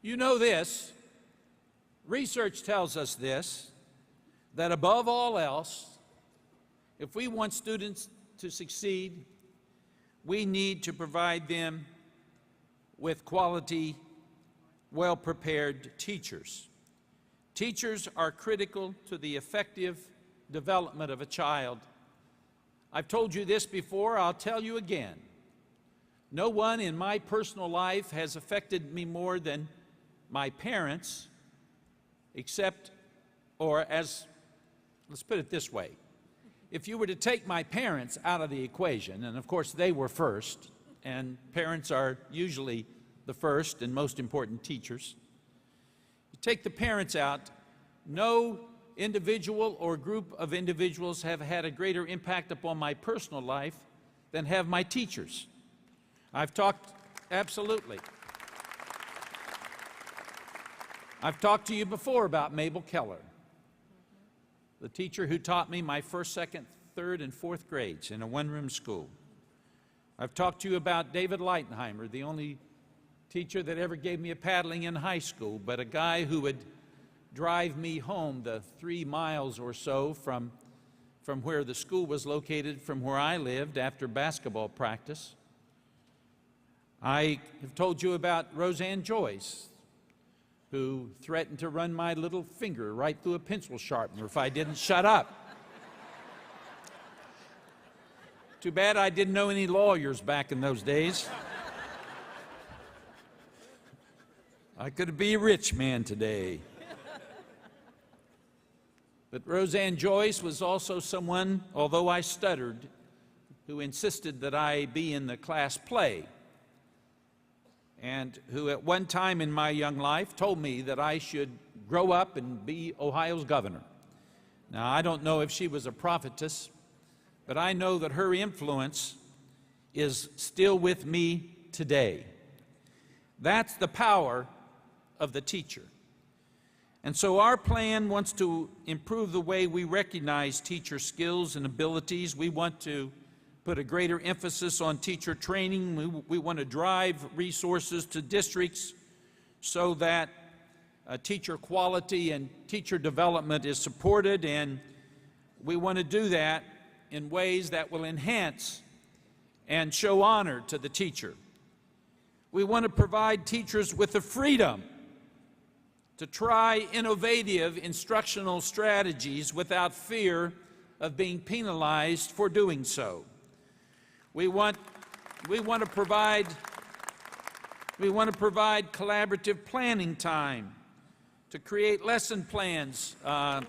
You know this, research tells us this, that above all else, if we want students to succeed, we need to provide them with quality, well-prepared teachers. Teachers are critical to the effective development of a child. I've told you this before, I'll tell you again. No one in my personal life has affected me more than my parents, except, or as, let's put it this way, if you were to take my parents out of the equation, and of course they were first, and parents are usually the first and most important teachers, you take the parents out, no individual or group of individuals have had a greater impact upon my personal life than have my teachers. I've talked, absolutely. I've talked to you before about Mabel Keller, the teacher who taught me my first, second, third, and fourth grades in a one-room school. I've talked to you about David Leitenheimer, the only teacher that ever gave me a paddling in high school, but a guy who would drive me home the 3 miles or so from where the school was located, from where I lived after basketball practice. I have told you about Roseanne Joyce, who threatened to run my little finger right through a pencil sharpener if I didn't shut up. Too bad I didn't know any lawyers back in those days. I could be a rich man today. But Roseanne Joyce was also someone, although I stuttered, who insisted that I be in the class play, and who at one time in my young life told me that I should grow up and be Ohio's governor. Now, I don't know if she was a prophetess, but I know that her influence is still with me today. That's the power of the teacher. And so our plan wants to improve the way we recognize teacher skills and abilities. We want to put a greater emphasis on teacher training. We want to drive resources to districts so that teacher quality and teacher development is supported, and we want to do that in ways that will enhance and show honor to the teacher. We want to provide teachers with the freedom to try innovative instructional strategies without fear of being penalized for doing so. We want to provide collaborative planning time to create lesson plans, and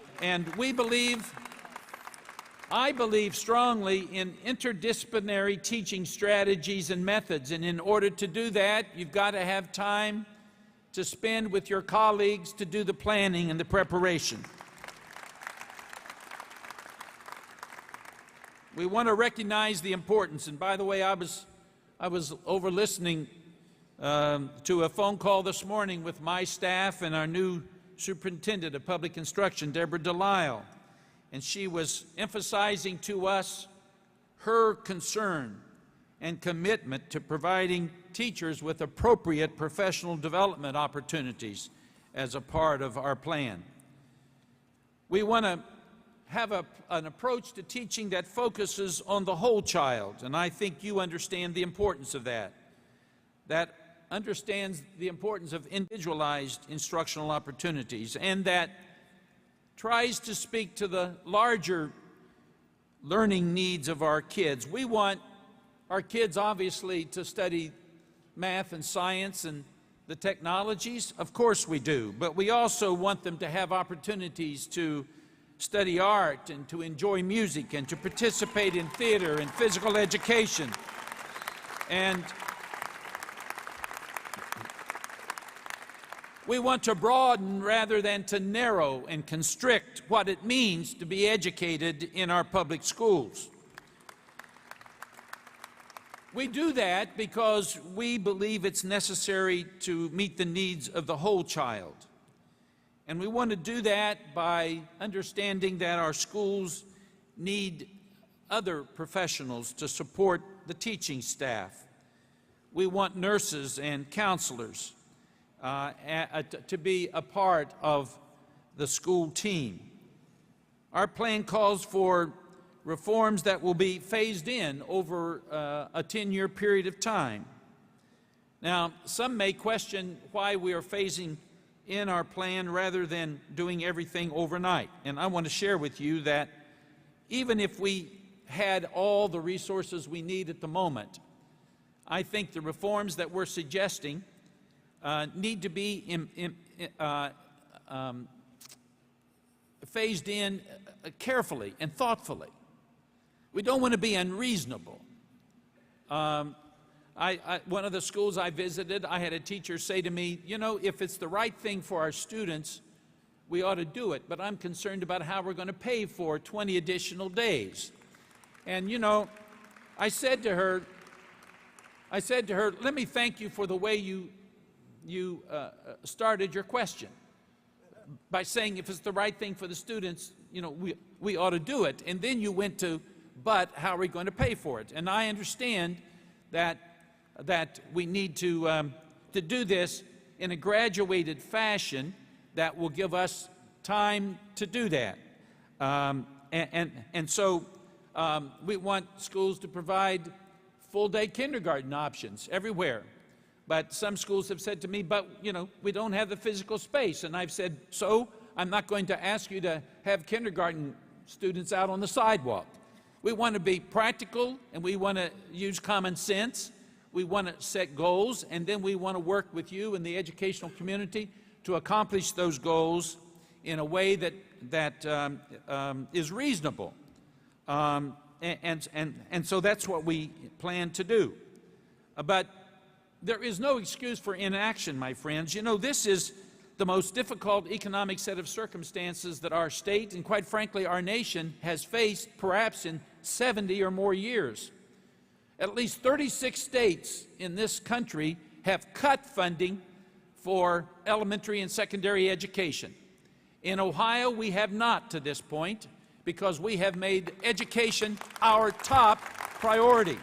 I believe strongly in interdisciplinary teaching strategies and methods, and in order to do that, you've got to have time to spend with your colleagues to do the planning and the preparation. We want to recognize the importance, and by the way, I was over listening to a phone call this morning with my staff and our new superintendent of public instruction, Deborah Delisle, and she was emphasizing to us her concern and commitment to providing teachers with appropriate professional development opportunities as a part of our plan. We want to have an approach to teaching that focuses on the whole child, and I think you understand the importance of that. That understands the importance of individualized instructional opportunities, and that tries to speak to the larger learning needs of our kids. We want our kids, obviously, to study math and science and the technologies. Of course we do, but we also want them to have opportunities to study art and to enjoy music and to participate in theater and physical education. And we want to broaden rather than to narrow and constrict what it means to be educated in our public schools. We do that because we believe it's necessary to meet the needs of the whole child. And we want to do that by understanding that our schools need other professionals to support the teaching staff. We want nurses and counselors. to be a part of the school team. Our plan calls for reforms that will be phased in over a 10-year period of time. Now, some may question why we are phasing in our plan rather than doing everything overnight. And I want to share with you that even if we had all the resources we need at the moment, I think the reforms that we're suggesting need to be phased in carefully and thoughtfully. We don't want to be unreasonable. One of the schools I visited, I had a teacher say to me, you know, if it's the right thing for our students, we ought to do it, but I'm concerned about how we're going to pay for 20 additional days. And, you know, I said to her, let me thank you for the way you started your question by saying if it's the right thing for the students, you know, we ought to do it. And then you went to, but how are we going to pay for it? And I understand that we need to do this in a graduated fashion that will give us time to do that. And so we want schools to provide full-day kindergarten options everywhere. But some schools have said to me, but, you know, we don't have the physical space. And I've said, so I'm not going to ask you to have kindergarten students out on the sidewalk. We want to be practical, and we want to use common sense. We want to set goals, and then we want to work with you and the educational community to accomplish those goals in a way that is reasonable. And so that's what we plan to do. But there is no excuse for inaction, my friends. You know, this is the most difficult economic set of circumstances that our state and, quite frankly, our nation has faced perhaps in 70 or more years. At least 36 states in this country have cut funding for elementary and secondary education. In Ohio, we have not to this point because we have made education our top priority.